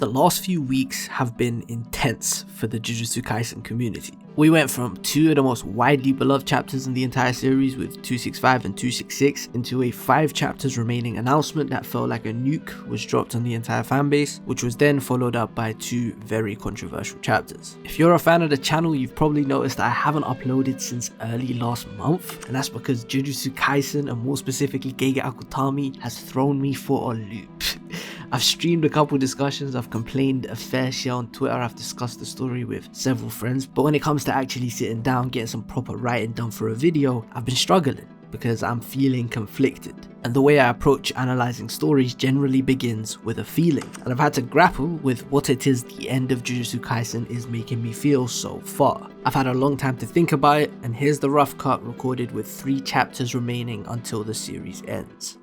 The last few weeks have been intense for the Jujutsu Kaisen community. We went from two of the most widely beloved chapters in the entire series with 265 and 266 into a 5 chapters remaining announcement that felt like a nuke was dropped on the entire fanbase, which was then followed up by 2 very controversial chapters. If you're a fan of the channel, you've probably noticed that I haven't uploaded since early last month, and that's because Jujutsu Kaisen, and more specifically Gege Akutami, has thrown me for a loop. I've streamed a couple discussions, I've complained a fair share on Twitter, I've discussed the story with several friends, but when it comes to actually sitting down, getting some proper writing done for a video, I've been struggling because I'm feeling conflicted. And the way I approach analysing stories generally begins with a feeling, and I've had to grapple with what it is the end of Jujutsu Kaisen is making me feel so far. I've had a long time to think about it, and here's the rough cut recorded with 3 chapters remaining until the series ends.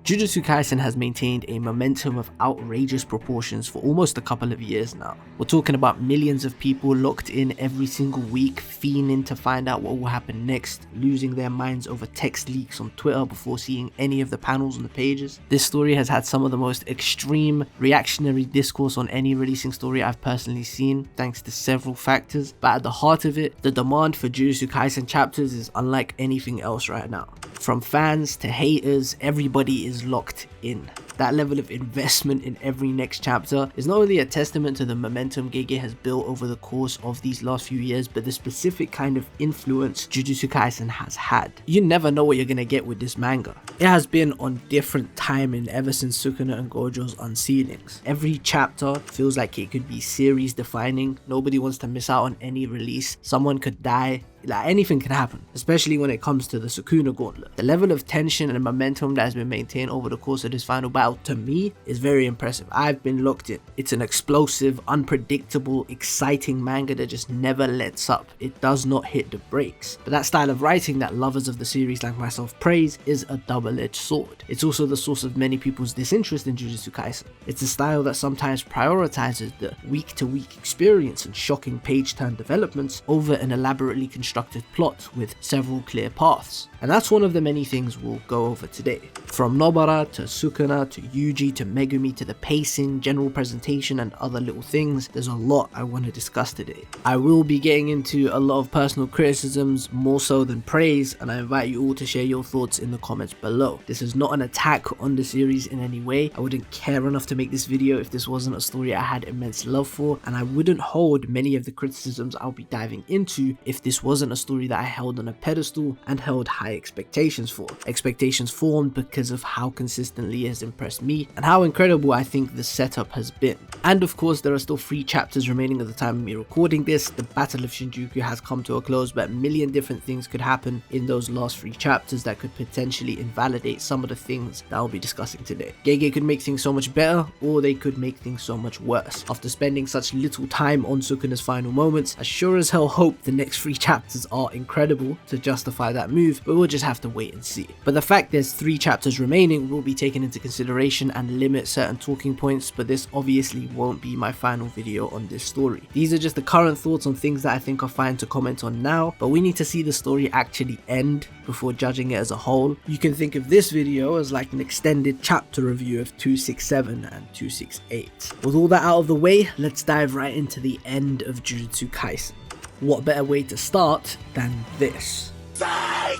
Jujutsu Kaisen has maintained a momentum of outrageous proportions for almost a couple of years now. We're talking about millions of people locked in every single week, fiending to find out what will happen next, losing their minds over text leaks on Twitter before seeing any of the panels on the pages. This story has had some of the most extreme reactionary discourse on any releasing story I've personally seen, thanks to several factors, but at the heart of it, the demand for Jujutsu Kaisen chapters is unlike anything else right now. From fans to haters, everybody is locked in. That level of investment in every next chapter is not only a testament to the momentum Gege has built over the course of these last few years, but the specific kind of influence Jujutsu Kaisen has had. You never know what you're gonna get with this manga. It has been on different timing ever since Sukuna and Gojo's unsealings. Every chapter feels like it could be series defining. Nobody wants to miss out on any release. Someone could die. Like, anything can happen, especially when it comes to the Sukuna gauntlet. The level of tension and momentum that has been maintained over the course of this final battle, to me, is very impressive. I've been locked in. It's an explosive, unpredictable, exciting manga that just never lets up. It does not hit the brakes. But that style of writing that lovers of the series like myself praise is a double-edged sword. It's also the source of many people's disinterest in Jujutsu Kaisen. It's a style that sometimes prioritizes the week-to-week experience and shocking page-turn developments over an elaborately constructed plot with several clear paths. And that's one of the many things we'll go over today. From Nobara to Sukuna to Yuji to Megumi to the pacing, general presentation and other little things, there's a lot I want to discuss today. I will be getting into a lot of personal criticisms, more so than praise, and I invite you all to share your thoughts in the comments below. This is not an attack on the series in any way. I wouldn't care enough to make this video if this wasn't a story I had immense love for, and I wouldn't hold many of the criticisms I'll be diving into if this wasn't a story that I held on a pedestal and held high expectations for. Expectations formed because of how consistently it has impressed me and how incredible I think the setup has been. And of course, there are still 3 chapters remaining at the time of me recording this. The Battle of Shinjuku has come to a close, but a million different things could happen in those last 3 chapters that could potentially invalidate some of the things that I'll be discussing today. Gege could make things so much better, or they could make things so much worse. After spending such little time on Sukuna's final moments, I sure as hell hope the next 3 chapters are incredible to justify that move, but we'll just have to wait and see. But the fact there's 3 chapters remaining will be taken into consideration and limit certain talking points, but this obviously won't be my final video on this story. These are just the current thoughts on things that I think are fine to comment on now, but we need to see the story actually end before judging it as a whole. You can think of this video as like an extended chapter review of 267 and 268. With all that out of the way, let's dive right into the end of Jujutsu Kaisen. What better way to start than this? Psych!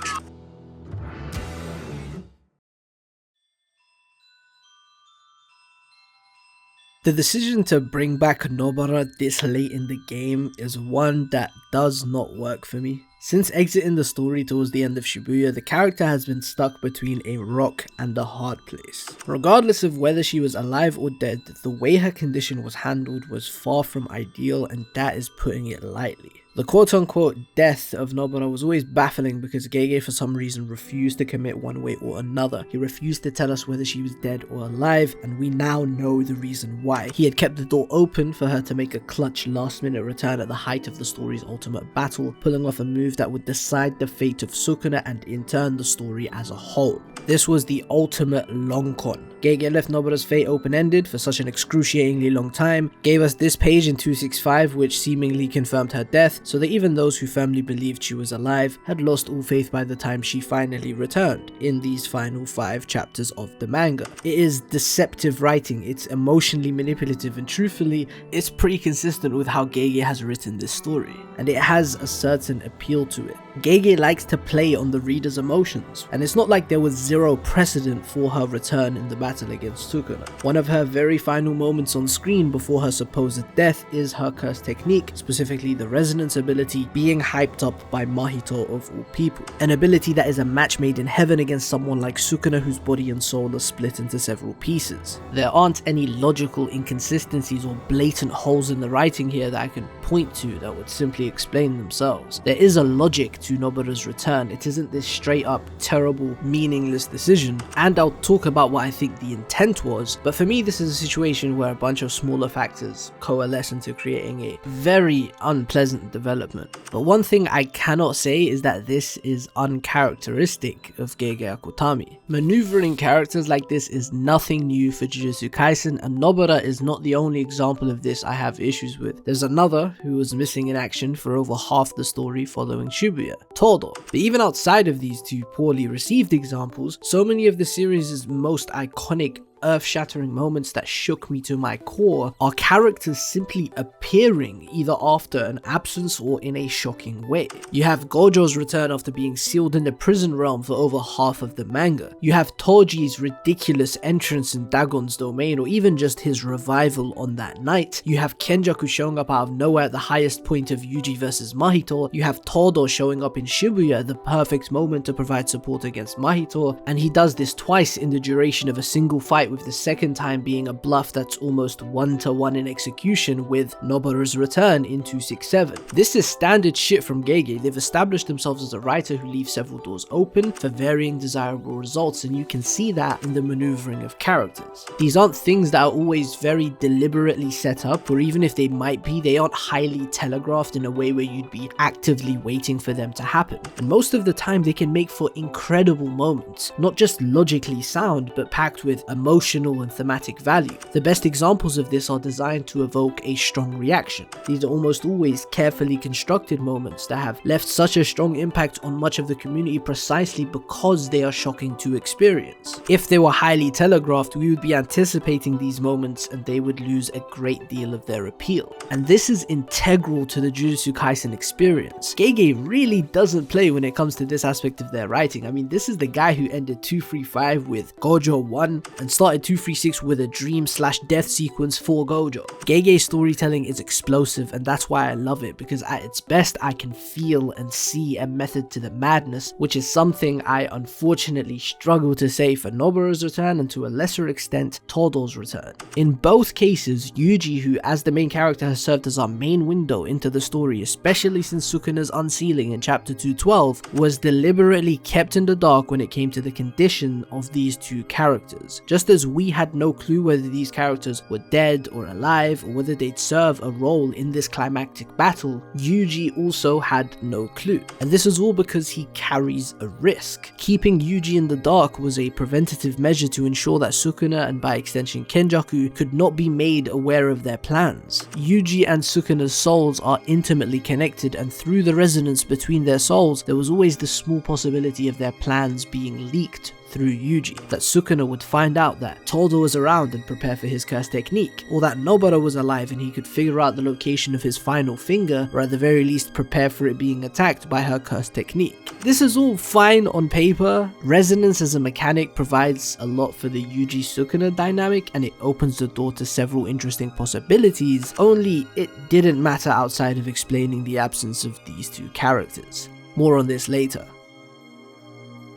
The decision to bring back Nobara this late in the game is one that does not work for me. Since exiting the story towards the end of Shibuya, the character has been stuck between a rock and a hard place. Regardless of whether she was alive or dead, the way her condition was handled was far from ideal, and that is putting it lightly. The quote-unquote death of Nobara was always baffling because Gege for some reason refused to commit one way or another. He refused to tell us whether she was dead or alive, and we now know the reason why. He had kept the door open for her to make a clutch last-minute return at the height of the story's ultimate battle, pulling off a move that would decide the fate of Sukuna and in turn the story as a whole. This was the ultimate long con. Gege left Nobara's fate open-ended for such an excruciatingly long time, gave us this page in 265 which seemingly confirmed her death, so that even those who firmly believed she was alive had lost all faith by the time she finally returned in these final 5 chapters of the manga. It is deceptive writing, it's emotionally manipulative, and truthfully, it's pretty consistent with how Gege has written this story, and it has a certain appeal to it. Gege likes to play on the reader's emotions, and it's not like there was zero precedent for her return in the battle against Sukuna. One of her very final moments on screen before her supposed death is her curse technique, specifically the resonance ability, being hyped up by Mahito of all people. An ability that is a match made in heaven against someone like Sukuna, whose body and soul are split into several pieces. There aren't any logical inconsistencies or blatant holes in the writing here that I can point to that would simply explain themselves. There is a logic to Nobara's return, it isn't this straight up terrible meaningless decision, and I'll talk about what I think the intent was, but for me this is a situation where a bunch of smaller factors coalesce into creating a very unpleasant development. But one thing I cannot say is that this is uncharacteristic of Gege Akutami. Maneuvering characters like this is nothing new for Jujutsu Kaisen, and Nobara is not the only example of this I have issues with. There's another who was missing in action for over half the story following Shibuya, Todo. But even outside of these two poorly received examples, so many of the series' most iconic earth-shattering moments that shook me to my core are characters simply appearing either after an absence or in a shocking way. You have Gojo's return after being sealed in the prison realm for over half of the manga. You have Toji's ridiculous entrance in Dagon's domain, or even just his revival on that night. You have Kenjaku showing up out of nowhere at the highest point of Yuji versus Mahito. You have Todo showing up in Shibuya at the perfect moment to provide support against Mahito, and he does this twice in the duration of a single fight, with the second time being a bluff that's almost 1-to-1 in execution with Nobara's return in 267. This is standard shit from Gege. They've established themselves as a writer who leaves several doors open for varying desirable results, and you can see that in the maneuvering of characters. These aren't things that are always very deliberately set up, or even if they might be, they aren't highly telegraphed in a way where you'd be actively waiting for them to happen. And most of the time they can make for incredible moments, not just logically sound, but packed with emotional and thematic value. The best examples of this are designed to evoke a strong reaction. These are almost always carefully constructed moments that have left such a strong impact on much of the community precisely because they are shocking to experience. If they were highly telegraphed, we would be anticipating these moments and they would lose a great deal of their appeal. And this is integral to the Jujutsu Kaisen experience. Gege really doesn't play when it comes to this aspect of their writing. I mean, this is the guy who ended 235 with Gojo 1 and started 236 with a dream/death sequence for Gojo. Gege's storytelling is explosive, and that's why I love it, because at its best I can feel and see a method to the madness, which is something I unfortunately struggle to say for Nobara's return and to a lesser extent Todo's return. In both cases, Yuji, who as the main character has served as our main window into the story, especially since Sukuna's unsealing in chapter 212, was deliberately kept in the dark when it came to the condition of these two characters. Just as we had no clue whether these characters were dead or alive, or whether they'd serve a role in this climactic battle, Yuji also had no clue. And this is all because he carries a risk. Keeping Yuji in the dark was a preventative measure to ensure that Sukuna, and by extension Kenjaku, could not be made aware of their plans. Yuji and Sukuna's souls are intimately connected, and through the resonance between their souls, there was always the small possibility of their plans being leaked through Yuji, that Sukuna would find out that Todo was around and prepare for his curse technique, or that Nobara was alive and he could figure out the location of his final finger, or at the very least prepare for it being attacked by her curse technique. This is all fine on paper. Resonance as a mechanic provides a lot for the Yuji Sukuna dynamic, and it opens the door to several interesting possibilities, only it didn't matter outside of explaining the absence of these two characters. More on this later.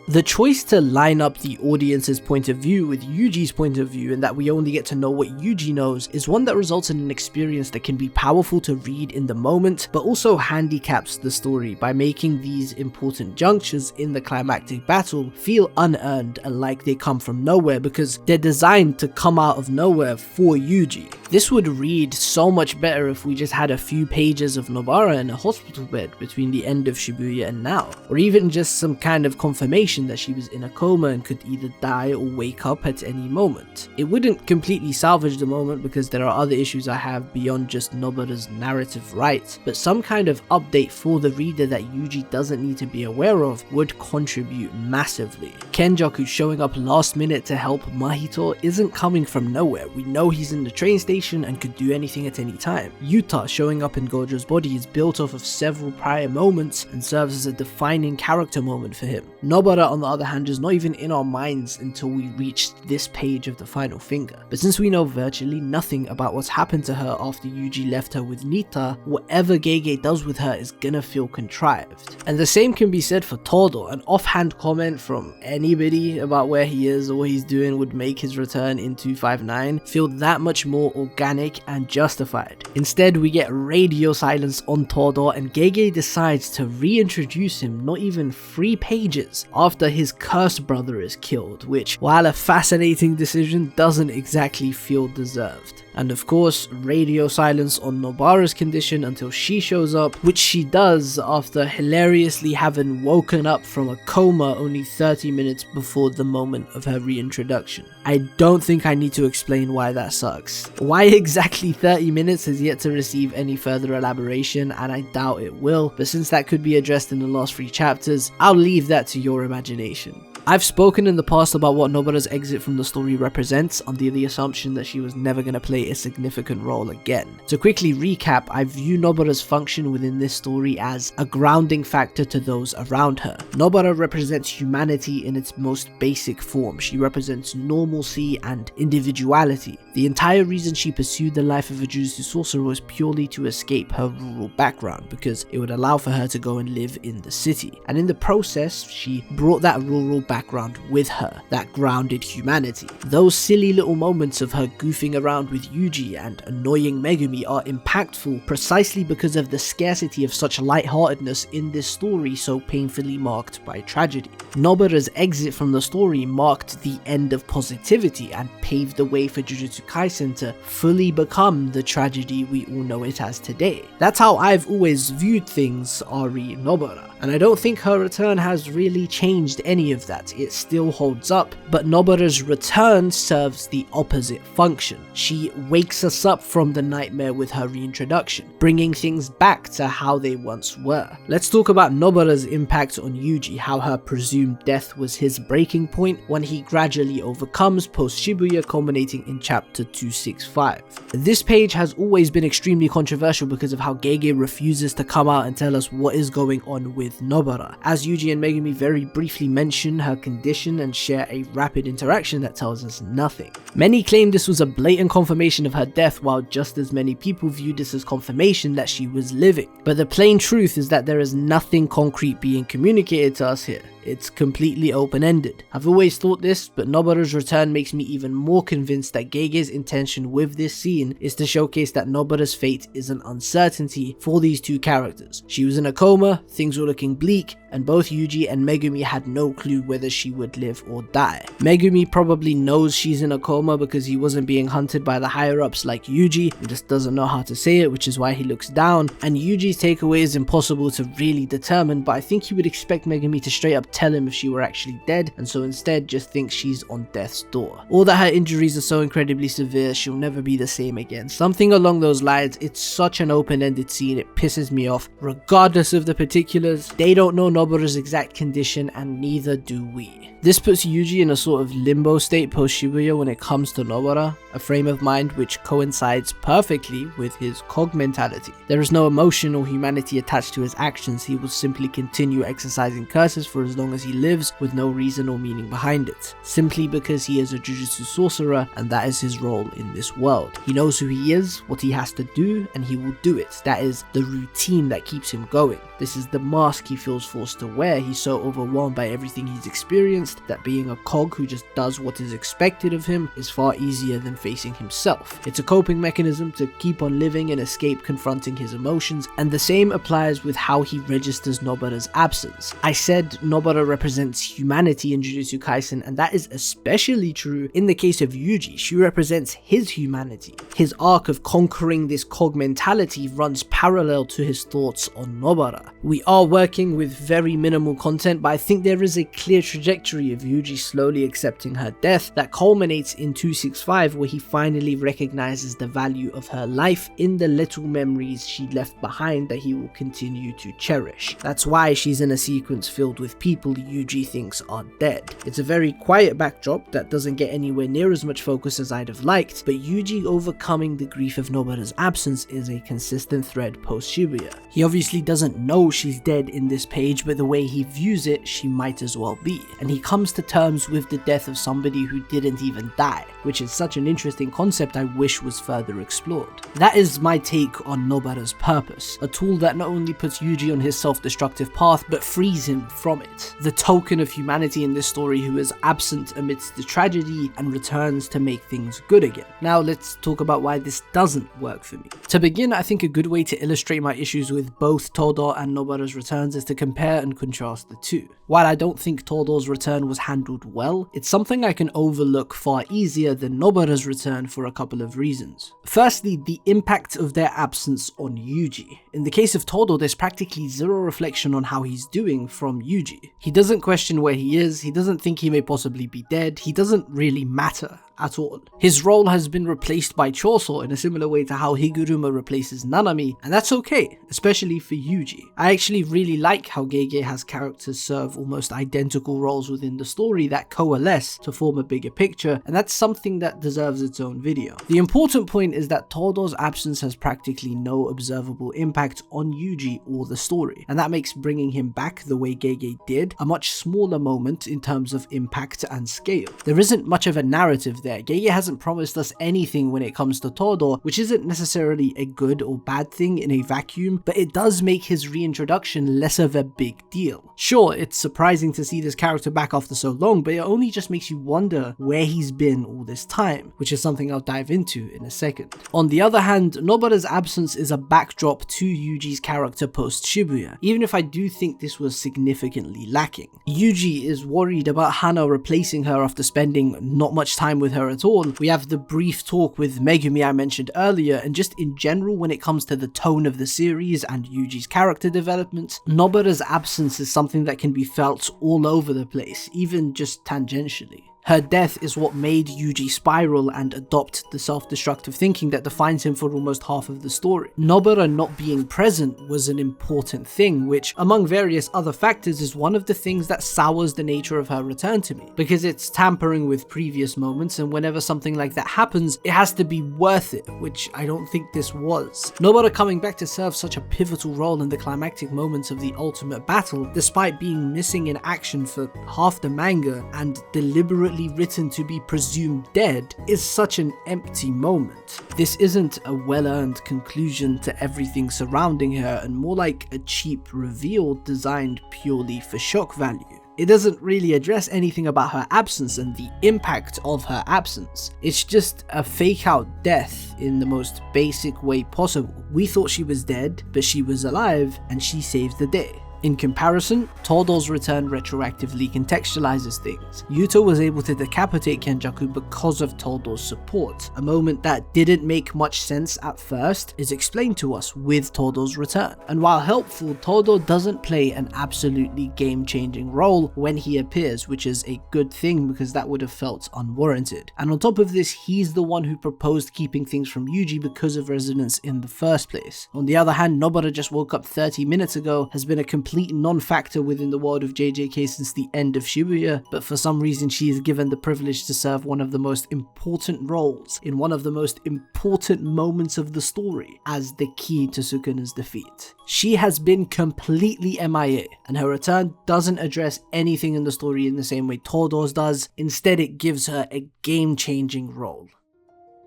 The choice to line up the audience's point of view with Yuji's point of view, and that we only get to know what Yuji knows, is one that results in an experience that can be powerful to read in the moment, but also handicaps the story by making these important junctures in the climactic battle feel unearned and like they come from nowhere, because they're designed to come out of nowhere for Yuji. This would read so much better if we just had a few pages of Nobara in a hospital bed between the end of Shibuya and now, or even just some kind of confirmation that she was in a coma and could either die or wake up at any moment. It wouldn't completely salvage the moment because there are other issues I have beyond just Nobara's narrative rights, but some kind of update for the reader that Yuji doesn't need to be aware of would contribute massively. Kenjaku showing up last minute to help Mahito isn't coming from nowhere. We know he's in the train station and could do anything at any time. Yuta showing up in Gojo's body is built off of several prior moments and serves as a defining character moment for him. Nobara, on the other hand, is not even in our minds until we reach this page of the final finger. But since we know virtually nothing about what's happened to her after Yuji left her with Nita, whatever Gege does with her is gonna feel contrived. And the same can be said for Todo. An offhand comment from anybody about where he is or what he's doing would make his return in 259 feel that much more organic and justified. Instead, we get radio silence on Todo, and Gege decides to reintroduce him not even 3 pages after his cursed brother is killed, which, while a fascinating decision, doesn't exactly feel deserved. And of course, radio silence on Nobara's condition until she shows up, which she does after hilariously having woken up from a coma only 30 minutes before the moment of her reintroduction. I don't think I need to explain why that sucks. Why exactly 30 minutes has yet to receive any further elaboration, and I doubt it will, but since that could be addressed in the last 3 chapters, I'll leave that to your imagination. I've spoken in the past about what Nobara's exit from the story represents, under the assumption that she was never going to play a significant role again. To quickly recap, I view Nobara's function within this story as a grounding factor to those around her. Nobara represents humanity in its most basic form. She represents normalcy and individuality. The entire reason she pursued the life of a Jujutsu sorcerer was purely to escape her rural background, because it would allow for her to go and live in the city. And in the process, she brought that rural background with her, that grounded humanity. Those silly little moments of her goofing around with Yuji and annoying Megumi are impactful precisely because of the scarcity of such lightheartedness in this story so painfully marked by tragedy. Nobara's exit from the story marked the end of positivity and paved the way for Jujutsu Kaisen to fully become the tragedy we all know it as today. That's how I've always viewed things, Ari Nobara, and I don't think her return has really changed any of that. It still holds up, but Nobara's return serves the opposite function. She wakes us up from the nightmare with her reintroduction, bringing things back to how they once were. Let's talk about Nobara's impact on Yuji, how her presumed death was his breaking point when he gradually overcomes post-Shibuya, culminating in chapter 265. This page has always been extremely controversial because of how Gege refuses to come out and tell us what is going on with Nobara, as Yuji and Megumi very briefly mention her condition and share a rapid interaction that tells us nothing. Many claim this was a blatant confirmation of her death, while just as many people view this as confirmation that she was living. But the plain truth is that there is nothing concrete being communicated to us here. It's completely open-ended. I've always thought this, but Nobara's return makes me even more convinced that Gege's intention with this scene is to showcase that Nobara's fate is an uncertainty for these two characters. She was in a coma, things were looking bleak, and both Yuji and Megumi had no clue whether she would live or die. Megumi probably knows she's in a coma because he wasn't being hunted by the higher-ups like Yuji, and just doesn't know how to say it, which is why he looks down, and Yuji's takeaway is impossible to really determine, but I think he would expect Megumi to straight up tell him if she were actually dead, and so instead just thinks she's on death's door. Or that her injuries are so incredibly severe she'll never be the same again. Something along those lines. It's such an open-ended scene, it pisses me off. Regardless of the particulars, they don't know Nobara's exact condition, and neither do we. This puts Yuji in a sort of limbo state post-Shibuya when it comes to Nobara, a frame of mind which coincides perfectly with his Cog mentality. There is no emotion or humanity attached to his actions. He will simply continue exercising curses for as long as he lives, with no reason or meaning behind it, simply because he is a Jujutsu sorcerer and that is his role in this world. He knows who he is, what he has to do, and he will do it. That is the routine that keeps him going. This is the mask he feels forced to wear. He's so overwhelmed by everything he's experienced convinced that being a cog who just does what is expected of him is far easier than facing himself. It's a coping mechanism to keep on living and escape confronting his emotions, and the same applies with how he registers Nobara's absence. I said Nobara represents humanity in Jujutsu Kaisen, and that is especially true in the case of Yuji. She represents his humanity. His arc of conquering this cog mentality runs parallel to his thoughts on Nobara. We are working with very minimal content, but I think there is a clear trajectory of Yuji slowly accepting her death that culminates in 265, where he finally recognizes the value of her life in the little memories she left behind that he will continue to cherish. That's why she's in a sequence filled with people Yuji thinks are dead. It's a very quiet backdrop that doesn't get anywhere near as much focus as I'd have liked, but Yuji overcoming the grief of Nobara's absence is a consistent thread post Shibuya. He obviously doesn't know she's dead in this page, but the way he views it, she might as well be. And he comes to terms with the death of somebody who didn't even die, which is such an interesting concept I wish was further explored. That is my take on Nobara's purpose, a tool that not only puts Yuji on his self-destructive path, but frees him from it. The token of humanity in this story who is absent amidst the tragedy and returns to make things good again. Now let's talk about why this doesn't work for me. To begin, I think a good way to illustrate my issues with both Todo and Nobara's returns is to compare and contrast the two. While I don't think Todo's return was handled well, it's something I can overlook far easier than Nobara's return for a couple of reasons. Firstly, the impact of their absence on Yuji. In the case of Todo, there's practically zero reflection on how he's doing from Yuji. He doesn't question where he is, he doesn't think he may possibly be dead, he doesn't really matter at all. His role has been replaced by Choso in a similar way to how Higuruma replaces Nanami, and that's okay, especially for Yuji. I actually really like how Gege has characters serve almost identical roles within the story that coalesce to form a bigger picture, and that's something that deserves its own video. The important point is that Todo's absence has practically no observable impact on Yuji or the story, and that makes bringing him back the way Gege did a much smaller moment in terms of impact and scale. There isn't much of a narrative there. Gege hasn't promised us anything when it comes to Todo, which isn't necessarily a good or bad thing in a vacuum, but it does make his reintroduction less of a big deal. Sure, it's surprising to see this character back after so long, but it only just makes you wonder where he's been all this time, which is something I'll dive into in a second. On the other hand, Nobara's absence is a backdrop to Yuji's character post Shibuya, even if I do think this was significantly lacking. Yuji is worried about Hana replacing her after spending not much time with her at all. We have the brief talk with Megumi I mentioned earlier, and just in general when it comes to the tone of the series and Yuji's character development, Nobara's absence is something that can be felt all over the place, even just tangentially. Her death is what made Yuji spiral and adopt the self-destructive thinking that defines him for almost half of the story. Nobara not being present was an important thing, which, among various other factors, is one of the things that sours the nature of her return to me, because it's tampering with previous moments, and whenever something like that happens, it has to be worth it, which I don't think this was. Nobara coming back to serve such a pivotal role in the climactic moments of the ultimate battle, despite being missing in action for half the manga and deliberately written to be presumed dead, is such an empty moment. This isn't a well-earned conclusion to everything surrounding her, and more like a cheap reveal designed purely for shock value. It doesn't really address anything about her absence and the impact of her absence. It's just a fake out death in the most basic way possible. We thought she was dead, but she was alive and she saved the day. In comparison, Todo's return retroactively contextualizes things. Yuto was able to decapitate Kenjaku because of Todo's support. A moment that didn't make much sense at first is explained to us with Todo's return. And while helpful, Todo doesn't play an absolutely game-changing role when he appears, which is a good thing because that would have felt unwarranted. And on top of this, he's the one who proposed keeping things from Yuji because of resonance in the first place. On the other hand, Nobara just woke up 30 minutes ago, has been a complete non-factor within the world of JJK since the end of Shibuya, but for some reason she is given the privilege to serve one of the most important roles in one of the most important moments of the story as the key to Sukuna's defeat. She has been completely MIA, and her return doesn't address anything in the story in the same way Todo's does. Instead, it gives her a game-changing role.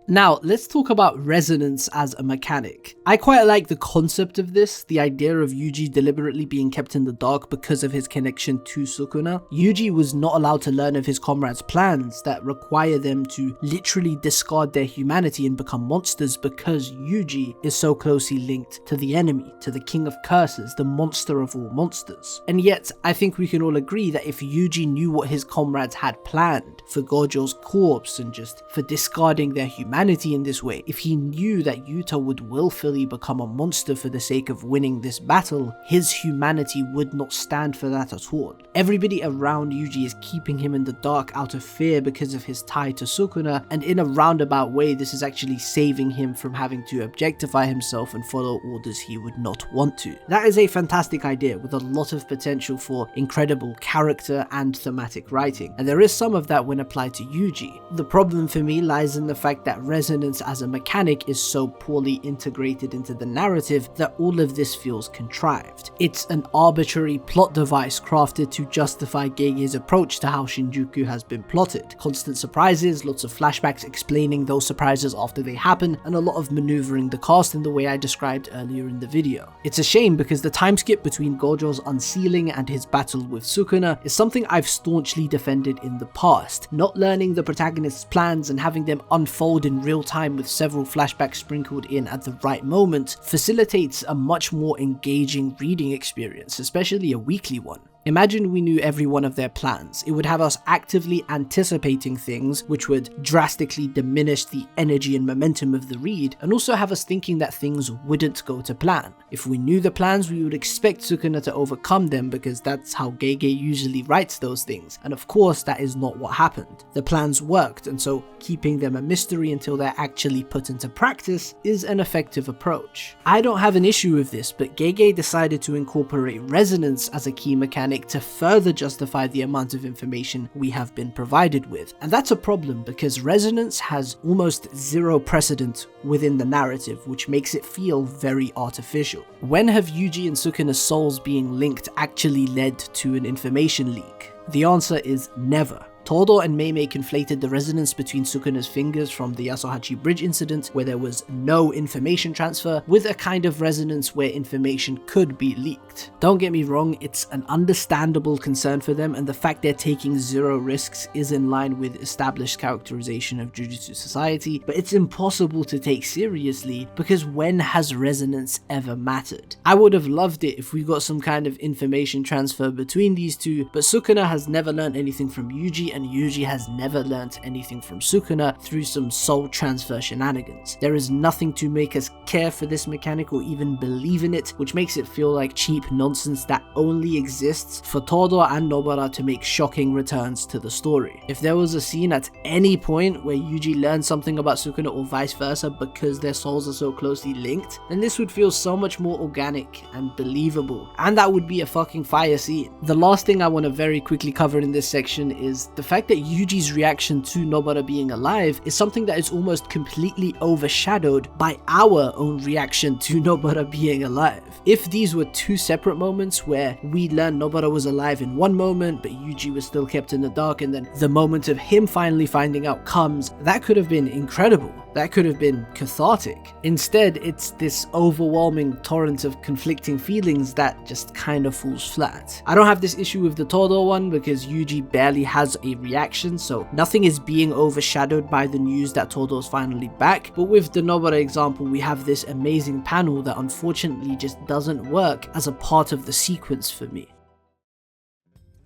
Now, let's talk about resonance as a mechanic. I quite like the concept of this, the idea of Yuji deliberately being kept in the dark because of his connection to Sukuna. Yuji was not allowed to learn of his comrades' plans that require them to literally discard their humanity and become monsters because Yuji is so closely linked to the enemy, to the king of curses, the monster of all monsters. And yet, I think we can all agree that if Yuji knew what his comrades had planned for Gojo's corpse and just for discarding their humanity in this way, if he knew that Yuta would willfully become a monster for the sake of winning this battle, his humanity would not stand for that at all. Everybody around Yuji is keeping him in the dark out of fear because of his tie to Sukuna, and in a roundabout way this is actually saving him from having to objectify himself and follow orders he would not want to. That is a fantastic idea with a lot of potential for incredible character and thematic writing, and there is some of that when applied to Yuji. The problem for me lies in the fact that resonance as a mechanic is so poorly integrated into the narrative that all of this feels contrived. It's an arbitrary plot device crafted to justify Gege's approach to how Shinjuku has been plotted. Constant surprises, lots of flashbacks explaining those surprises after they happen, and a lot of maneuvering the cast in the way I described earlier in the video. It's a shame because the time skip between Gojo's unsealing and his battle with Sukuna is something I've staunchly defended in the past. Not learning the protagonist's plans and having them unfold in real time with several flashbacks sprinkled in at the right moment facilitates a much more engaging reading experience, especially a weekly one. Imagine we knew every one of their plans. It would have us actively anticipating things, which would drastically diminish the energy and momentum of the read, and also have us thinking that things wouldn't go to plan. If we knew the plans, we would expect Sukuna to overcome them because that's how Gege usually writes those things, and of course that is not what happened. The plans worked, and so keeping them a mystery until they're actually put into practice is an effective approach. I don't have an issue with this, but Gege decided to incorporate resonance as a key mechanic to further justify the amount of information we have been provided with. And that's a problem because resonance has almost zero precedent within the narrative, which makes it feel very artificial. When have Yuji and Sukuna's souls being linked actually led to an information leak? The answer is never. Todo and Meimei conflated the resonance between Sukuna's fingers from the Yasuhachi Bridge incident, where there was no information transfer, with a kind of resonance where information could be leaked. Don't get me wrong, it's an understandable concern for them, and the fact they're taking zero risks is in line with established characterization of Jujutsu society, but it's impossible to take seriously because when has resonance ever mattered? I would have loved it if we got some kind of information transfer between these two, but Sukuna has never learned anything from Yuji, and Yuji has never learnt anything from Sukuna through some soul transfer shenanigans. There is nothing to make us care for this mechanic or even believe in it, which makes it feel like cheap nonsense that only exists for Todo and Nobara to make shocking returns to the story. If there was a scene at any point where Yuji learned something about Sukuna or vice versa because their souls are so closely linked, then this would feel so much more organic and believable, and that would be a fucking fire scene. The last thing I want to very quickly cover in this section is the fact that Yuji's reaction to Nobara being alive is something that is almost completely overshadowed by our own reaction to Nobara being alive. If these were two separate moments where we learned Nobara was alive in one moment but Yuji was still kept in the dark, and then the moment of him finally finding out comes, that could have been incredible. That could have been cathartic. Instead, it's this overwhelming torrent of conflicting feelings that just kind of falls flat. I don't have this issue with the Todo one because Yuji barely has a reaction, so nothing is being overshadowed by the news that Todo's finally back, but with the Nobara example, we have this amazing panel that unfortunately just doesn't work as a part of the sequence for me.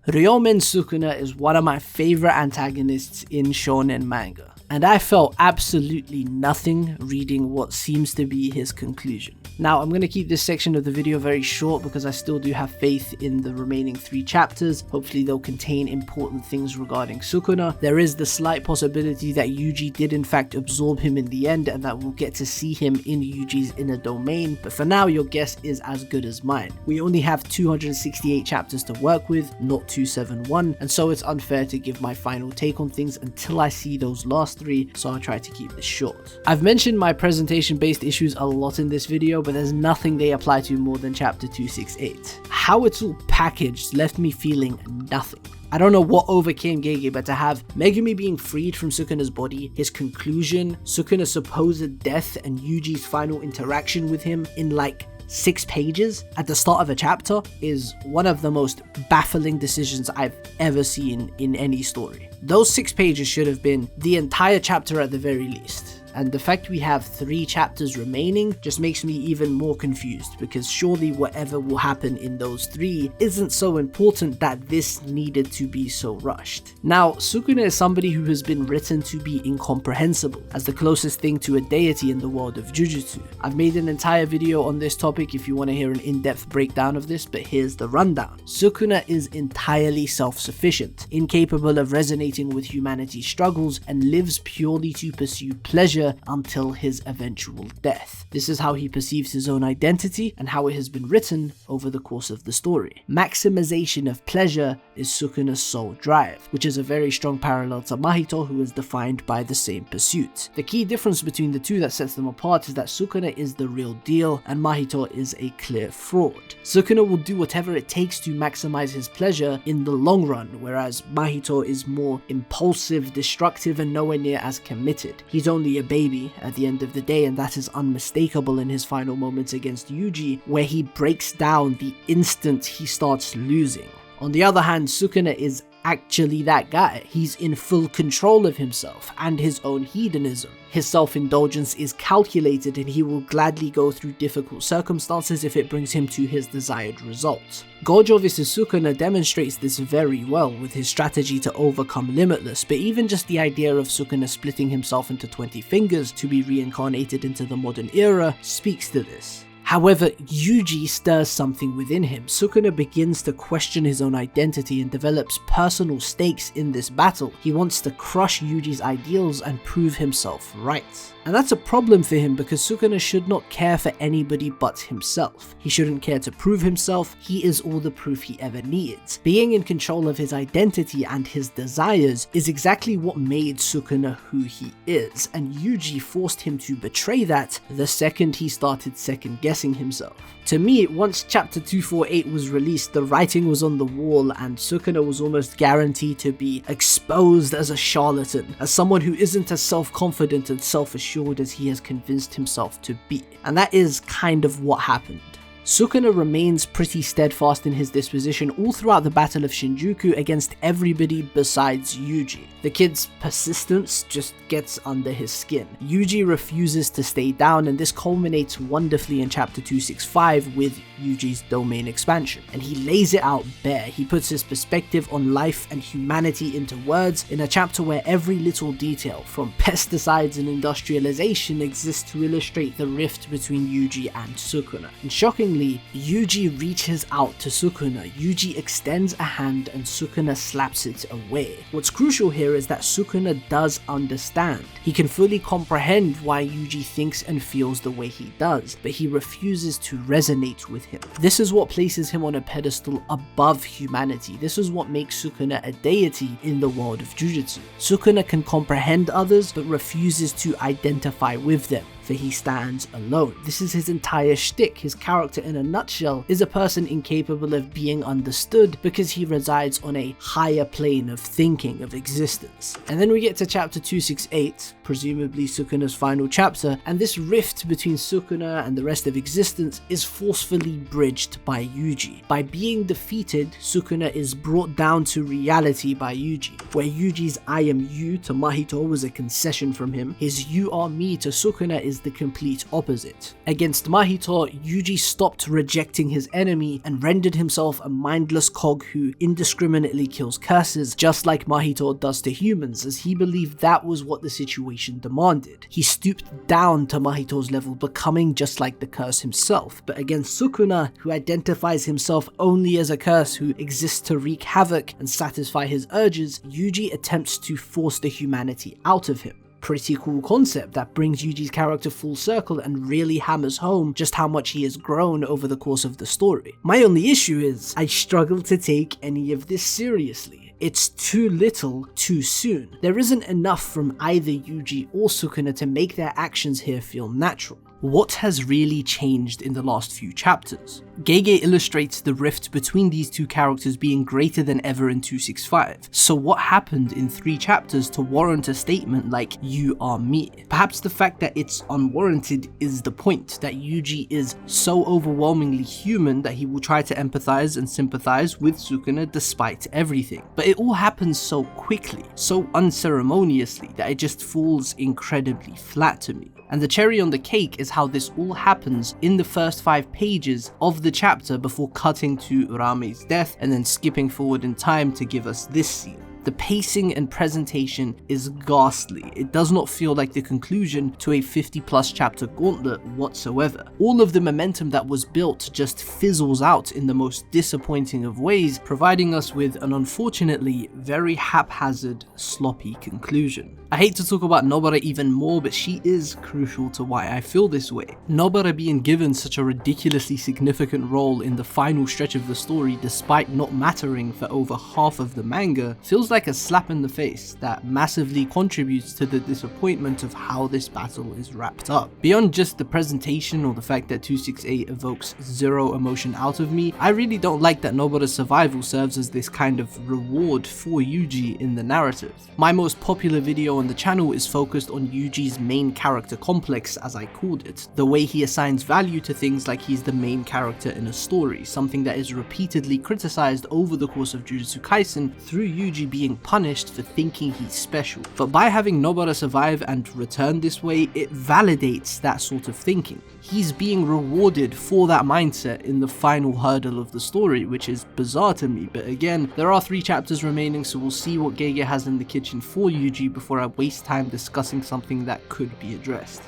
Ryomen Sukuna is one of my favorite antagonists in shonen manga, and I felt absolutely nothing reading what seems to be his conclusion. Now, I'm going to keep this section of the video very short because I still do have faith in the remaining 3 chapters. Hopefully they'll contain important things regarding Sukuna. There is the slight possibility that Yuji did in fact absorb him in the end and that we'll get to see him in Yuji's inner domain, but for now your guess is as good as mine. We only have 268 chapters to work with, not 271, and so it's unfair to give my final take on things until I see those last 3, so I'll try to keep this short. I've mentioned my presentation based issues a lot in this video, but there's nothing they apply to more than chapter 268. How it's all packaged left me feeling nothing. I don't know what overcame Gege, but to have Megumi being freed from Sukuna's body, his conclusion, Sukuna's supposed death, and Yuji's final interaction with him in like 6 pages at the start of a chapter is one of the most baffling decisions I've ever seen in any story. Those 6 pages should have been the entire chapter at the very least. And the fact we have 3 chapters remaining just makes me even more confused, because surely whatever will happen in those 3 isn't so important that this needed to be so rushed. Now, Sukuna is somebody who has been written to be incomprehensible, as the closest thing to a deity in the world of Jujutsu. I've made an entire video on this topic if you want to hear an in-depth breakdown of this, but here's the rundown. Sukuna is entirely self-sufficient, incapable of resonating with humanity's struggles, and lives purely to pursue pleasure until his eventual death. This is how he perceives his own identity and how it has been written over the course of the story. Maximization of pleasure is Sukuna's sole drive, which is a very strong parallel to Mahito, who is defined by the same pursuit. The key difference between the two that sets them apart is that Sukuna is the real deal and Mahito is a clear fraud. Sukuna will do whatever it takes to maximize his pleasure in the long run, whereas Mahito is more impulsive, destructive, and nowhere near as committed. He's only a baby at the end of the day, and that is unmistakable in his final moments against Yuji, where he breaks down the instant he starts losing. On the other hand, Sukuna is actually that guy. He's in full control of himself and his own hedonism. His self-indulgence is calculated and he will gladly go through difficult circumstances if it brings him to his desired result. Gojo vs Sukuna demonstrates this very well with his strategy to overcome Limitless, but even just the idea of Sukuna splitting himself into 20 fingers to be reincarnated into the modern era speaks to this. However, Yuji stirs something within him. Sukuna begins to question his own identity and develops personal stakes in this battle. He wants to crush Yuji's ideals and prove himself right. And that's a problem for him because Sukuna should not care for anybody but himself. He shouldn't care to prove himself, he is all the proof he ever needs. Being in control of his identity and his desires is exactly what made Sukuna who he is, and Yuji forced him to betray that the second he started second guessing himself. To me, once chapter 248 was released, the writing was on the wall and Sukuna was almost guaranteed to be exposed as a charlatan, as someone who isn't as self-confident and self-assured as he has convinced himself to be. And that is kind of what happened. Sukuna remains pretty steadfast in his disposition all throughout the Battle of Shinjuku against everybody besides Yuji. The kid's persistence just gets under his skin. Yuji refuses to stay down, and this culminates wonderfully in chapter 265 with Yuji's domain expansion. And he lays it out bare. He puts his perspective on life and humanity into words in a chapter where every little detail, from pesticides and industrialization, exists to illustrate the rift between Yuji and Sukuna. And shockingly, Yuji reaches out to Sukuna. Yuji extends a hand and Sukuna slaps it away. What's crucial here is that Sukuna does understand. He can fully comprehend why Yuji thinks and feels the way he does, but he refuses to resonate with him. This is what places him on a pedestal above humanity. This is what makes Sukuna a deity in the world of Jujutsu. Sukuna can comprehend others, but refuses to identify with them, for he stands alone. This is his entire shtick. His character in a nutshell is a person incapable of being understood because he resides on a higher plane of thinking, of existence. And then we get to chapter 268, presumably Sukuna's final chapter, and this rift between Sukuna and the rest of existence is forcefully bridged by Yuji. By being defeated, Sukuna is brought down to reality by Yuji, where Yuji's I am you to Mahito was a concession from him, his you are me to Sukuna is the complete opposite. Against Mahito, Yuji stopped rejecting his enemy and rendered himself a mindless cog who indiscriminately kills curses, just like Mahito does to humans, as he believed that was what the situation demanded. He stooped down to Mahito's level, becoming just like the curse himself. But against Sukuna, who identifies himself only as a curse who exists to wreak havoc and satisfy his urges, Yuji attempts to force the humanity out of him. Pretty cool concept that brings Yuji's character full circle and really hammers home just how much he has grown over the course of the story. My only issue is I struggle to take any of this seriously. It's too little, too soon. There isn't enough from either Yuji or Sukuna to make their actions here feel natural. What has really changed in the last few chapters? Gege illustrates the rift between these two characters being greater than ever in 265. So what happened in 3 chapters to warrant a statement like, "You are me"? Perhaps the fact that it's unwarranted is the point, that Yuji is so overwhelmingly human that he will try to empathize and sympathize with Sukuna despite everything. But it all happens so quickly, so unceremoniously, that it just falls incredibly flat to me. And the cherry on the cake is how this all happens in the first 5 pages of the chapter before cutting to Urame's death and then skipping forward in time to give us this scene. The pacing and presentation is ghastly. It does not feel like the conclusion to a 50+ chapter gauntlet whatsoever. All of the momentum that was built just fizzles out in the most disappointing of ways, providing us with an unfortunately very haphazard, sloppy conclusion. I hate to talk about Nobara even more, but she is crucial to why I feel this way. Nobara being given such a ridiculously significant role in the final stretch of the story despite not mattering for over half of the manga feels like a slap in the face that massively contributes to the disappointment of how this battle is wrapped up. Beyond just the presentation or the fact that 268 evokes zero emotion out of me, I really don't like that Nobara's survival serves as this kind of reward for Yuji in the narrative. My most popular video on the channel is focused on Yuji's main character complex, as I called it, the way he assigns value to things like he's the main character in a story, something that is repeatedly criticized over the course of Jujutsu Kaisen through Yuji being punished for thinking he's special. But by having Nobara survive and return this way, it validates that sort of thinking. He's being rewarded for that mindset in the final hurdle of the story, which is bizarre to me, but again, there are 3 chapters remaining, so we'll see what Gege has in the kitchen for Yuji before I waste time discussing something that could be addressed.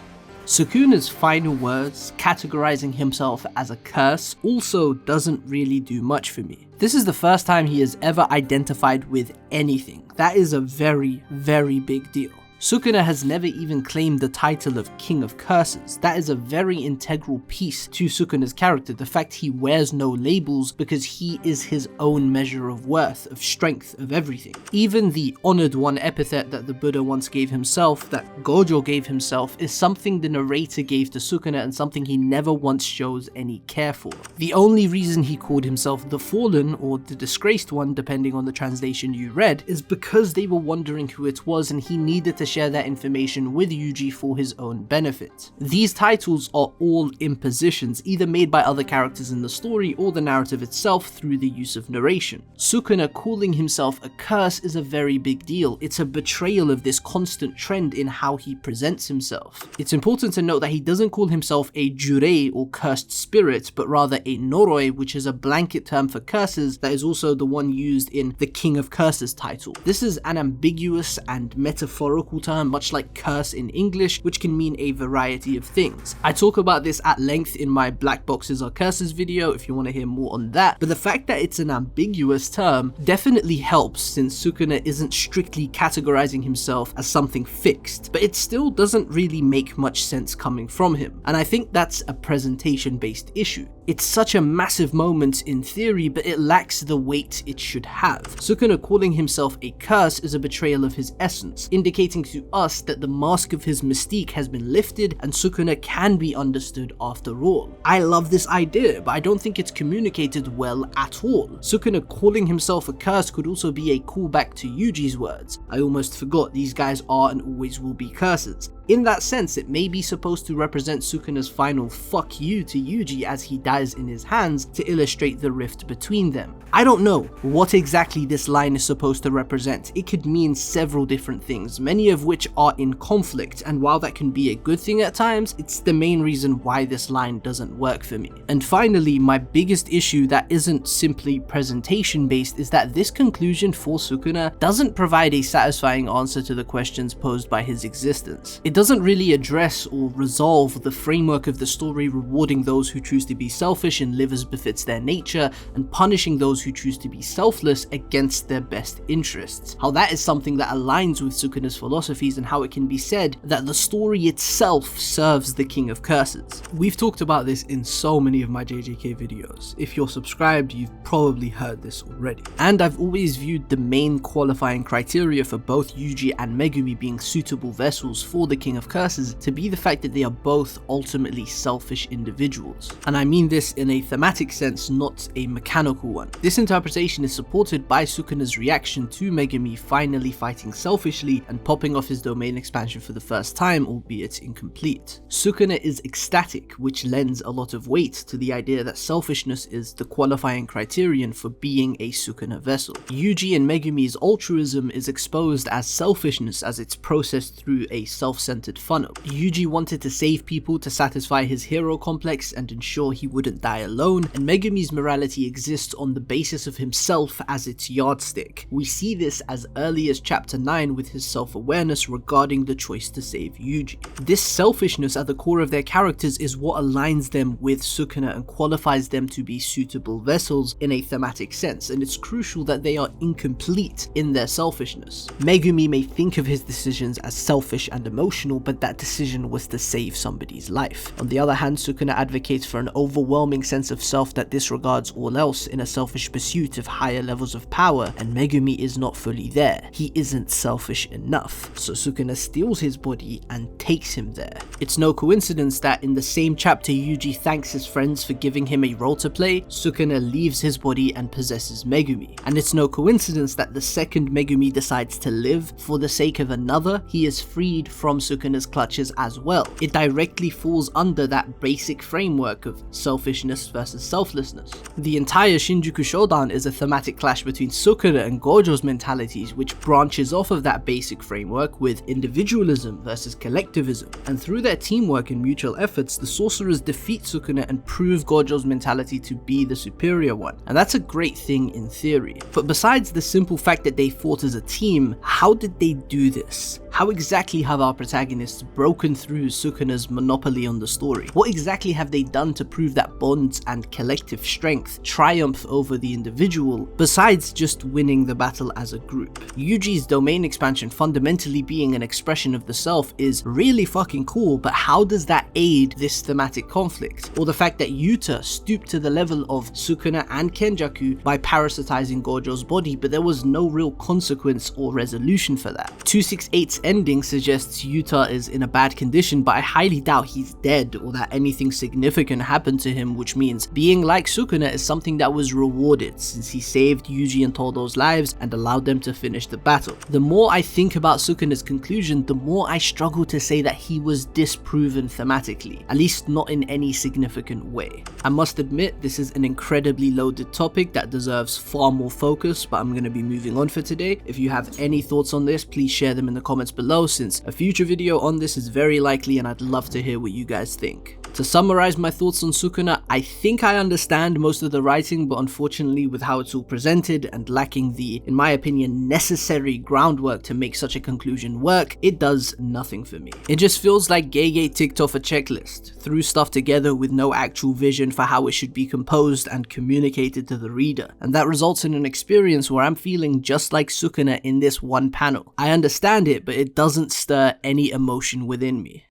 Sukuna's final words, categorizing himself as a curse, also doesn't really do much for me. This is the first time he has ever identified with anything. That is a very, very big deal. Sukuna has never even claimed the title of King of Curses. That is a very integral piece to Sukuna's character, the fact he wears no labels because he is his own measure of worth, of strength, of everything. Even the honored one epithet that the Buddha once gave himself, that Gojo gave himself, is something the narrator gave to Sukuna and something he never once shows any care for. The only reason he called himself the Fallen, or the Disgraced One, depending on the translation you read, is because they were wondering who it was and he needed to share that information with Yuji for his own benefit. These titles are all impositions, either made by other characters in the story or the narrative itself through the use of narration. Sukuna calling himself a curse is a very big deal. It's a betrayal of this constant trend in how he presents himself. It's important to note that he doesn't call himself a jurei or cursed spirit, but rather a noroi, which is a blanket term for curses that is also the one used in the King of Curses title. This is an ambiguous and metaphorical term, much like curse in English, which can mean a variety of things. I talk about this at length in my Black Boxes Are Curses video if you want to hear more on that, but the fact that it's an ambiguous term definitely helps, since Sukuna isn't strictly categorizing himself as something fixed, but it still doesn't really make much sense coming from him, and I think that's a presentation-based issue. It's such a massive moment in theory, but it lacks the weight it should have. Sukuna calling himself a curse is a betrayal of his essence, indicating to us that the mask of his mystique has been lifted and Sukuna can be understood after all. I love this idea, but I don't think it's communicated well at all. Sukuna calling himself a curse could also be a callback to Yuji's words. I almost forgot, these guys are and always will be curses. In that sense, it may be supposed to represent Sukuna's final fuck you to Yuji as he dies in his hands to illustrate the rift between them. I don't know what exactly this line is supposed to represent. It could mean several different things, many of which are in conflict, and while that can be a good thing at times, it's the main reason why this line doesn't work for me. And finally, my biggest issue that isn't simply presentation based is that this conclusion for Sukuna doesn't provide a satisfying answer to the questions posed by his existence. It doesn't really address or resolve the framework of the story, rewarding those who choose to be selfish and live as befits their nature, and punishing those who choose to be selfless against their best interests. How that is something that aligns with Sukuna's philosophies, and how it can be said that the story itself serves the King of Curses. We've talked about this in so many of my JJK videos. If you're subscribed, you've probably heard this already. And I've always viewed the main qualifying criteria for both Yuji and Megumi being suitable vessels for the King speaking of curses, to be the fact that they are both ultimately selfish individuals. And I mean this in a thematic sense, not a mechanical one. This interpretation is supported by Sukuna's reaction to Megumi finally fighting selfishly and popping off his domain expansion for the first time, albeit incomplete. Sukuna is ecstatic, which lends a lot of weight to the idea that selfishness is the qualifying criterion for being a Sukuna vessel. Yuji and Megumi's altruism is exposed as selfishness as it's processed through a self-centered funnel. Yuji wanted to save people to satisfy his hero complex and ensure he wouldn't die alone, and Megumi's morality exists on the basis of himself as its yardstick. We see this as early as chapter 9 with his self-awareness regarding the choice to save Yuji. This selfishness at the core of their characters is what aligns them with Sukuna and qualifies them to be suitable vessels in a thematic sense, and it's crucial that they are incomplete in their selfishness. Megumi may think of his decisions as selfish and emotional, but that decision was to save somebody's life. On the other hand, Sukuna advocates for an overwhelming sense of self that disregards all else in a selfish pursuit of higher levels of power, and Megumi is not fully there. He isn't selfish enough, so Sukuna steals his body and takes him there. It's no coincidence that in the same chapter Yuji thanks his friends for giving him a role to play, Sukuna leaves his body and possesses Megumi. And it's no coincidence that the second Megumi decides to live for the sake of another, he is freed from Sukuna's clutches as well. It directly falls under that basic framework of selfishness versus selflessness. The entire Shinjuku Shodan is a thematic clash between Sukuna and Gojo's mentalities, which branches off of that basic framework with individualism versus collectivism. And through their teamwork and mutual efforts, the sorcerers defeat Sukuna and prove Gojo's mentality to be the superior one. And that's a great thing in theory. But besides the simple fact that they fought as a team, how did they do this? How exactly have our protagonists broken through Sukuna's monopoly on the story? What exactly have they done to prove that bonds and collective strength triumph over the individual, besides just winning the battle as a group? Yuji's domain expansion fundamentally being an expression of the self is really fucking cool, but how does that aid this thematic conflict? Or the fact that Yuta stooped to the level of Sukuna and Kenjaku by parasitizing Gojo's body, but there was no real consequence or resolution for that. 268's ending suggests Yuta is in a bad condition, but I highly doubt he's dead or that anything significant happened to him, which means being like Sukuna is something that was rewarded since he saved Yuji and Todo's lives and allowed them to finish the battle. The more I think about Sukuna's conclusion, the more I struggle to say that he was disproven thematically, at least not in any significant way. I must admit, this is an incredibly loaded topic that deserves far more focus, but I'm going to be moving on for today. If you have any thoughts on this, please share them in the comments below, since a future video on this is very likely and I'd love to hear what you guys think. To summarize my thoughts on Sukuna, I think I understand most of the writing, but unfortunately with how it's all presented and lacking the, in my opinion, necessary groundwork to make such a conclusion work, it does nothing for me. It just feels like Gege ticked off a checklist, threw stuff together with no actual vision for how it should be composed and communicated to the reader, and that results in an experience where I'm feeling just like Sukuna in this one panel. I understand it, but it doesn't stir any emotion within me.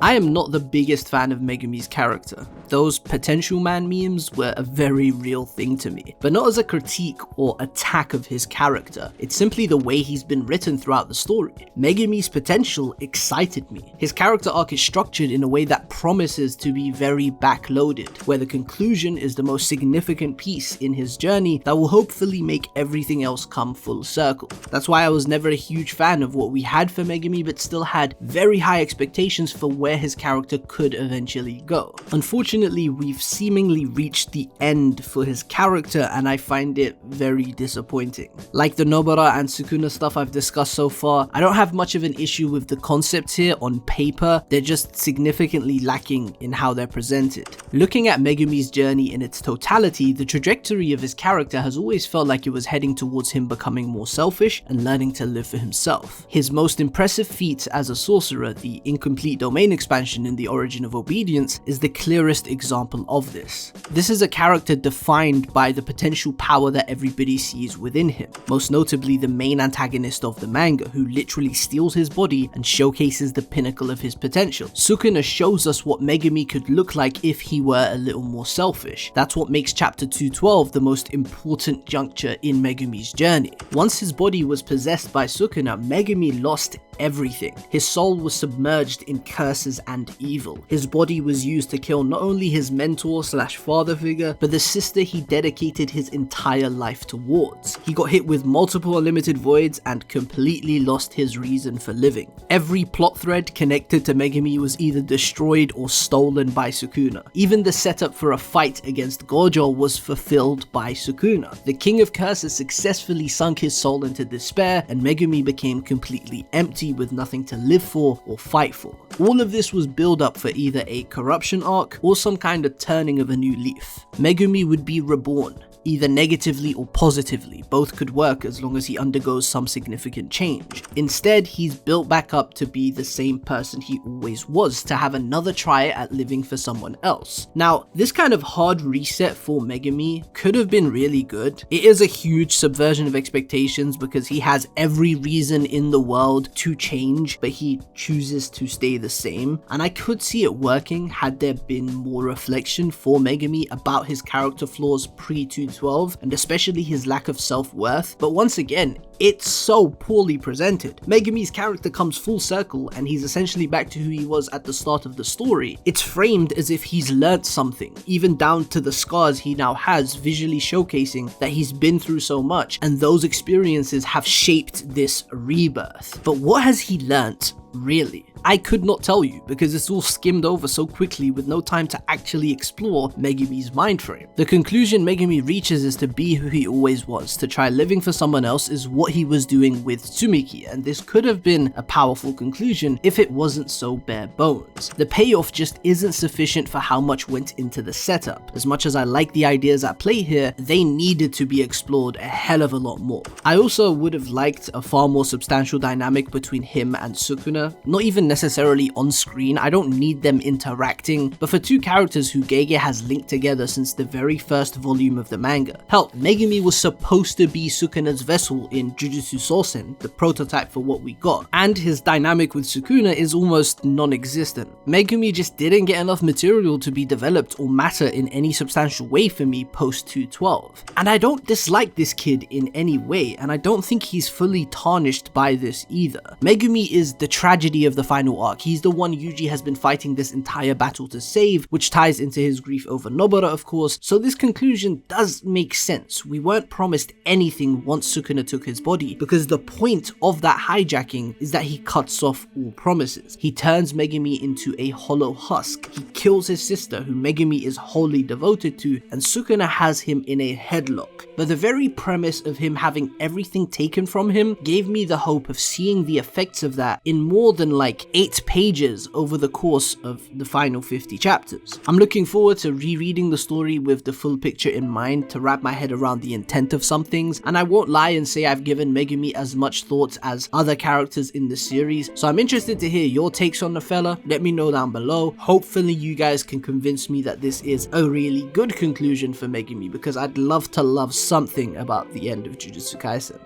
I am not the biggest fan of Megumi's character. Those potential man memes were a very real thing to me, but not as a critique or attack of his character. It's simply the way he's been written throughout the story. Megumi's potential excited me. His character arc is structured in a way that promises to be very backloaded, where the conclusion is the most significant piece in his journey that will hopefully make everything else come full circle. That's why I was never a huge fan of what we had for Megumi, but still had very high expectations for where his character could eventually go. Unfortunately, we've seemingly reached the end for his character, and I find it very disappointing. Like the Nobara and Sukuna stuff I've discussed so far, I don't have much of an issue with the concepts here on paper, they're just significantly lacking in how they're presented. Looking at Megumi's journey in its totality, the trajectory of his character has always felt like it was heading towards him becoming more selfish and learning to live for himself. His most impressive feat as a sorcerer, the incomplete domain expansion in the Origin of Obedience, is the clearest foremost example of this. This is a character defined by the potential power that everybody sees within him, most notably the main antagonist of the manga, who literally steals his body and showcases the pinnacle of his potential. Sukuna shows us what Megumi could look like if he were a little more selfish. That's what makes chapter 212 the most important juncture in Megumi's journey. Once his body was possessed by Sukuna, Megumi lost everything. His soul was submerged in curses and evil. His body was used to kill not only his mentor / father figure, but the sister he dedicated his entire life towards. He got hit with multiple unlimited voids and completely lost his reason for living. Every plot thread connected to Megumi was either destroyed or stolen by Sukuna. Even the setup for a fight against Gojo was fulfilled by Sukuna. The King of Curses successfully sunk his soul into despair, and Megumi became completely empty with nothing to live for or fight for. All of this was build up for either a corruption arc or some kind of turning of a new leaf. Megumi would be reborn, either negatively or positively. Both could work as long as he undergoes some significant change. Instead, he's built back up to be the same person he always was, to have another try at living for someone else. Now, this kind of hard reset for Megumi could have been really good. It is a huge subversion of expectations because he has every reason in the world to change, but he chooses to stay the same. And I could see it working had there been more reflection for Megumi about his character flaws pre-212, and especially his lack of self-worth. But once again, it's so poorly presented. Megumi's character comes full circle and he's essentially back to who he was at the start of the story. It's framed as if he's learnt something, even down to the scars he now has, visually showcasing that he's been through so much and those experiences have shaped this rebirth. But what has he learnt? Really? I could not tell you because it's all skimmed over so quickly with no time to actually explore Megumi's mind frame. The conclusion Megumi reaches is to be who he always was. To try living for someone else is what he was doing with Tsumiki, and this could have been a powerful conclusion if it wasn't so bare bones. The payoff just isn't sufficient for how much went into the setup. As much as I like the ideas at play here, they needed to be explored a hell of a lot more. I also would have liked a far more substantial dynamic between him and Sukuna, not even necessarily on screen. I don't need them interacting, but for two characters who Gege has linked together since the very first volume of the manga. Hell, Megumi was supposed to be Sukuna's vessel in Jujutsu Kaisen, the prototype for what we got, and his dynamic with Sukuna is almost non-existent. Megumi just didn't get enough material to be developed or matter in any substantial way for me post 212. And I don't dislike this kid in any way, and I don't think he's fully tarnished by this either. Megumi is the tragedy of the final arc. He's the one Yuji has been fighting this entire battle to save, which ties into his grief over Nobara, of course, so this conclusion does make sense. We weren't promised anything once Sukuna took his body, because the point of that hijacking is that he cuts off all promises. He turns Megumi into a hollow husk. He kills his sister, who Megumi is wholly devoted to, and Sukuna has him in a headlock. But the very premise of him having everything taken from him gave me the hope of seeing the effects of that in more than like 8 pages over the course of the final 50 chapters. I'm looking forward to rereading the story with the full picture in mind to wrap my head around the intent of some things, and I won't lie and say I've given Megumi as much thought as other characters in the series, so I'm interested to hear your takes on the fella. Let me know down below. Hopefully you guys can convince me that this is a really good conclusion for Megumi, because I'd love to love something about the end of Jujutsu Kaisen.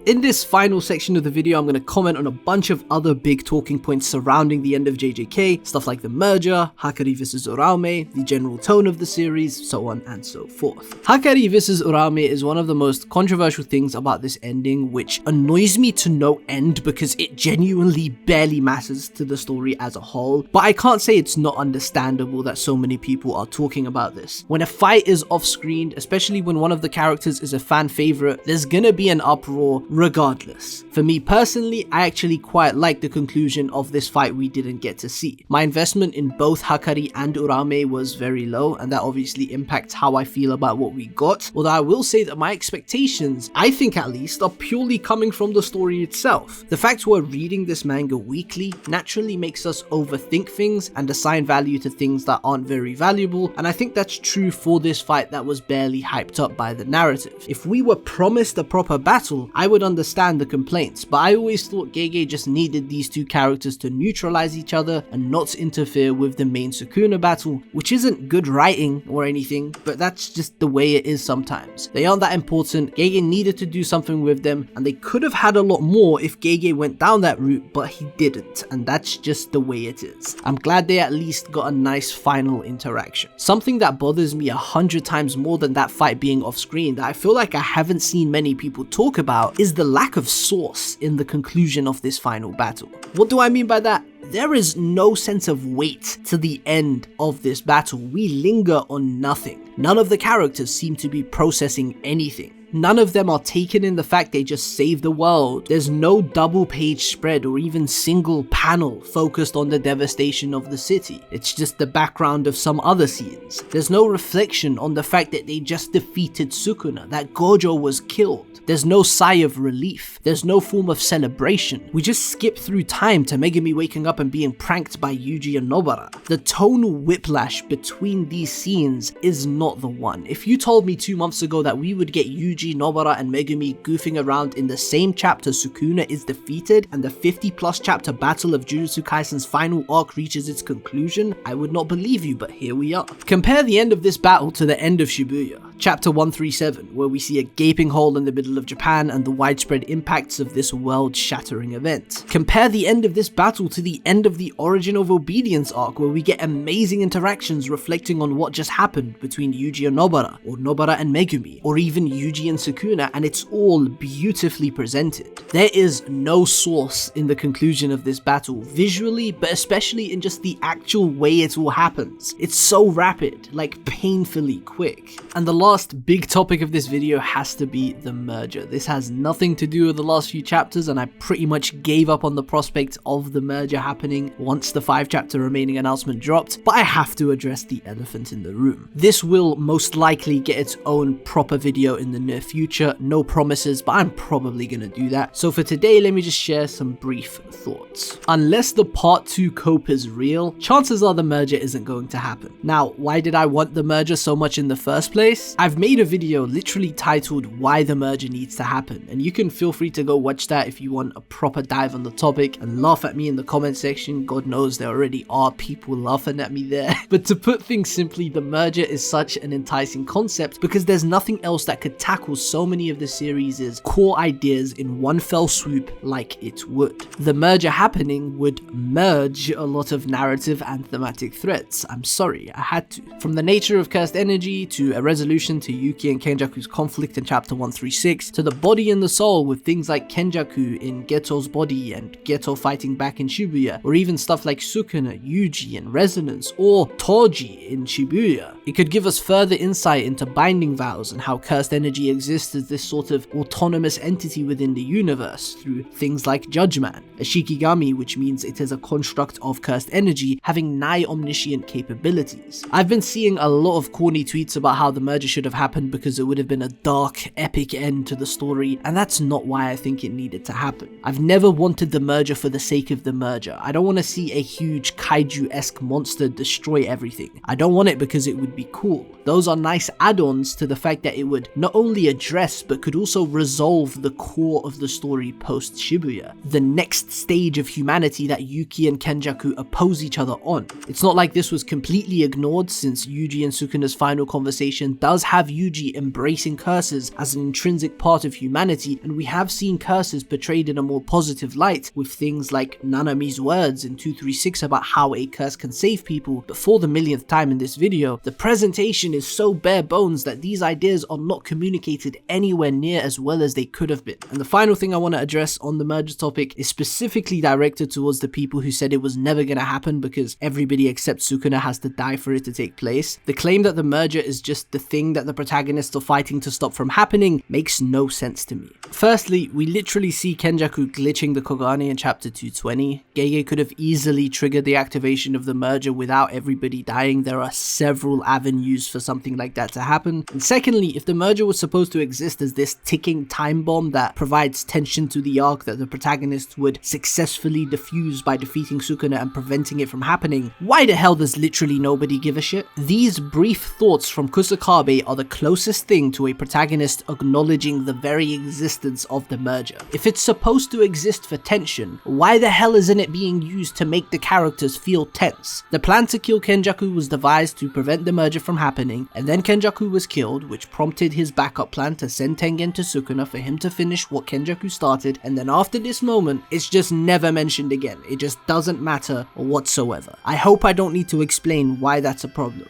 In this final section of the video, I'm going to comment on a bunch of other big talking points surrounding the end of JJK, stuff like the merger, Hakari vs Uraume, the general tone of the series, so on and so forth. Hakari vs Uraume is one of the most controversial things about this ending, which annoys me to no end because it genuinely barely matters to the story as a whole, but I can't say it's not understandable that so many people are talking about this. When a fight is off screen, especially when one of the characters is a fan favorite, there's gonna be an uproar regardless. For me personally, I actually quite like the conclusion of this fight we didn't get to see. My investment in both Hakari and Uraume was very low, and that obviously impacts how I feel about what we got, although I will say that my expectations, I think at least, are purely coming from the story itself. The fact we're reading this manga weekly naturally makes us overthink things and assign value to things that aren't very valuable, and I think that's true for this fight that was barely hyped up by the narrative. If we were promised a proper battle, I would would understand the complaints, but I always thought Gege just needed these two characters to neutralize each other and not interfere with the main Sukuna battle, which isn't good writing or anything, but that's just the way it is sometimes. They aren't that important. Gege needed to do something with them, and they could have had a lot more if Gege went down that route, but he didn't, and that's just the way it is. I'm glad they at least got a nice final interaction. Something that bothers me 100 times more than that fight being off screen, that I feel like I haven't seen many people talk about, is the lack of source in the conclusion of this final battle. What do I mean by that? There is no sense of weight to the end of this battle. We linger on nothing. None of the characters seem to be processing anything. None of them are taken in the fact they just saved the world. There's no double page spread or even single panel focused on the devastation of the city. It's just the background of some other scenes. There's no reflection on the fact that they just defeated Sukuna, that Gojo was killed. There's no sigh of relief. There's no form of celebration. We just skip through time to Megumi waking up and being pranked by Yuji and Nobara. The tonal whiplash between these scenes is not the one. If you told me 2 months ago that we would get Yuji, Nobara, and Megumi goofing around in the same chapter Sukuna is defeated and the 50+ chapter battle of Jujutsu Kaisen's final arc reaches its conclusion, I would not believe you, but here we are. Compare the end of this battle to the end of Shibuya, chapter 137, where we see a gaping hole in the middle of Japan and the widespread impacts of this world-shattering event. Compare the end of this battle to the end of the Origin of Obedience arc, where we get amazing interactions reflecting on what just happened between Yuji and Nobara, or Nobara and Megumi, or even Yuji and Sukuna, and it's all beautifully presented. There is no source in the conclusion of this battle, visually, but especially in just the actual way it all happens. It's so rapid, like painfully quick. And the last big topic of this video has to be the merger. This has nothing to do with the last few chapters, and I pretty much gave up on the prospect of the merger happening once the 5-chapter remaining announcement dropped, but I have to address the elephant in the room. This will most likely get its own proper video in the near future, no promises, but I'm probably gonna do that. So for today, let me just share some brief thoughts. Unless the part 2 cope is real, chances are the merger isn't going to happen. Now, why did I want the merger so much in the first place? I've made a video literally titled Why the Merger Needs to Happen, and you can feel free to go watch that if you want a proper dive on the topic and laugh at me in the comment section. God knows there already are people laughing at me there. But to put things simply, the merger is such an enticing concept because there's nothing else that could tackle so many of the series' core ideas in one fell swoop like it would. The merger happening would merge a lot of narrative and thematic threads. I'm sorry, I had to. From the nature of cursed energy, to a resolution to Yuki and Kenjaku's conflict in chapter 136, to the body and the soul with things like Kenjaku in Geto's body and Geto fighting back in Shibuya, or even stuff like Sukuna, Yuji, and Resonance, or Toji in Shibuya. It could give us further insight into binding vows and how cursed energy exists as this sort of autonomous entity within the universe through things like Judgman, a Shikigami, which means it is a construct of cursed energy having nigh omniscient capabilities. I've been seeing a lot of corny tweets about how the merger should have happened because it would have been a dark, epic end to the story, and that's not why I think it needed to happen. I've never wanted the merger for the sake of the merger. I don't want to see a huge kaiju-esque monster destroy everything. I don't want it because it would be cool. Those are nice add-ons to the fact that it would not only address but could also resolve the core of the story post Shibuya, the next stage of humanity that Yuki and Kenjaku oppose each other on. It's not like this was completely ignored, since Yuji and Sukuna's final conversation does have Yuji embracing curses as an intrinsic part of humanity, and we have seen curses portrayed in a more positive light with things like Nanami's words in 236 about how a curse can save people. But for the millionth time in this video, the presentation is so bare bones that these ideas are not communicated anywhere near as well as they could have been. And the final thing I want to address on the merger topic is specifically directed towards the people who said it was never going to happen because everybody except Sukuna has to die for it to take place. The claim that the merger is just the thing that the protagonists are fighting to stop from happening makes no sense to me. Firstly, we literally see Kenjaku glitching the Kogane in chapter 220. Gege could have easily triggered the activation of the merger without everybody dying. There are several avenues for something like that to happen. And secondly, if the merger was supposed to exist as this ticking time bomb that provides tension to the arc that the protagonist would successfully defuse by defeating Sukuna and preventing it from happening, why the hell does literally nobody give a shit? These brief thoughts from Kusakabe are the closest thing to a protagonist acknowledging the very existence existence of the merger. If it's supposed to exist for tension, why the hell isn't it being used to make the characters feel tense? The plan to kill Kenjaku was devised to prevent the merger from happening, and then Kenjaku was killed, which prompted his backup plan to send Tengen to Sukuna for him to finish what Kenjaku started, and then after this moment, it's just never mentioned again. It just doesn't matter whatsoever. I hope I don't need to explain why that's a problem.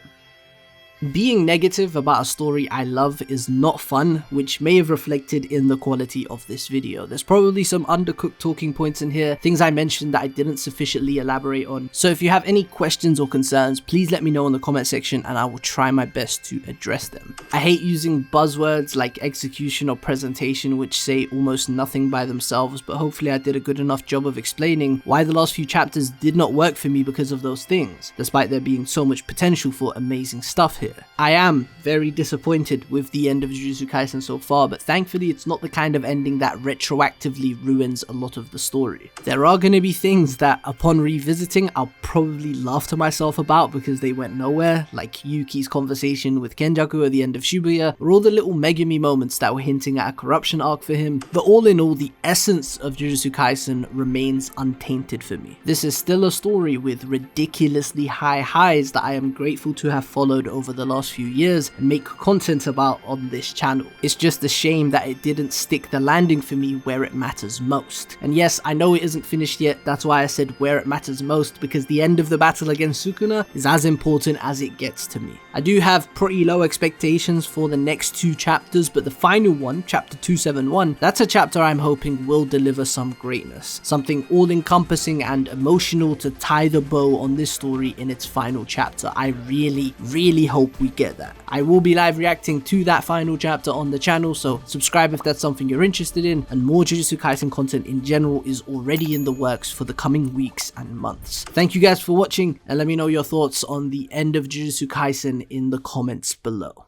Being negative about a story I love is not fun, which may have reflected in the quality of this video. There's probably some undercooked talking points in here, things I mentioned that I didn't sufficiently elaborate on. So if you have any questions or concerns, please let me know in the comment section and I will try my best to address them. I hate using buzzwords like execution or presentation, which say almost nothing by themselves, but hopefully I did a good enough job of explaining why the last few chapters did not work for me because of those things, despite there being so much potential for amazing stuff here. I am very disappointed with the end of Jujutsu Kaisen so far, but thankfully it's not the kind of ending that retroactively ruins a lot of the story. There are going to be things that upon revisiting I'll probably laugh to myself about because they went nowhere, like Yuki's conversation with Kenjaku at the end of Shibuya, or all the little Megumi moments that were hinting at a corruption arc for him, but all in all the essence of Jujutsu Kaisen remains untainted for me. This is still a story with ridiculously high highs that I am grateful to have followed over the last few years and make content about on this channel. It's just a shame that it didn't stick the landing for me where it matters most. And yes, I know it isn't finished yet, that's why I said where it matters most, because the end of the battle against Sukuna is as important as it gets to me. I do have pretty low expectations for the next two chapters, but the final one, chapter 271, that's a chapter I'm hoping will deliver some greatness. Something all-encompassing and emotional to tie the bow on this story in its final chapter. I really hope we get that. I will be live reacting to that final chapter on the channel, so subscribe if that's something you're interested in, and more Jujutsu Kaisen content in general is already in the works for the coming weeks and months. Thank you guys for watching, and let me know your thoughts on the end of Jujutsu Kaisen in the comments below.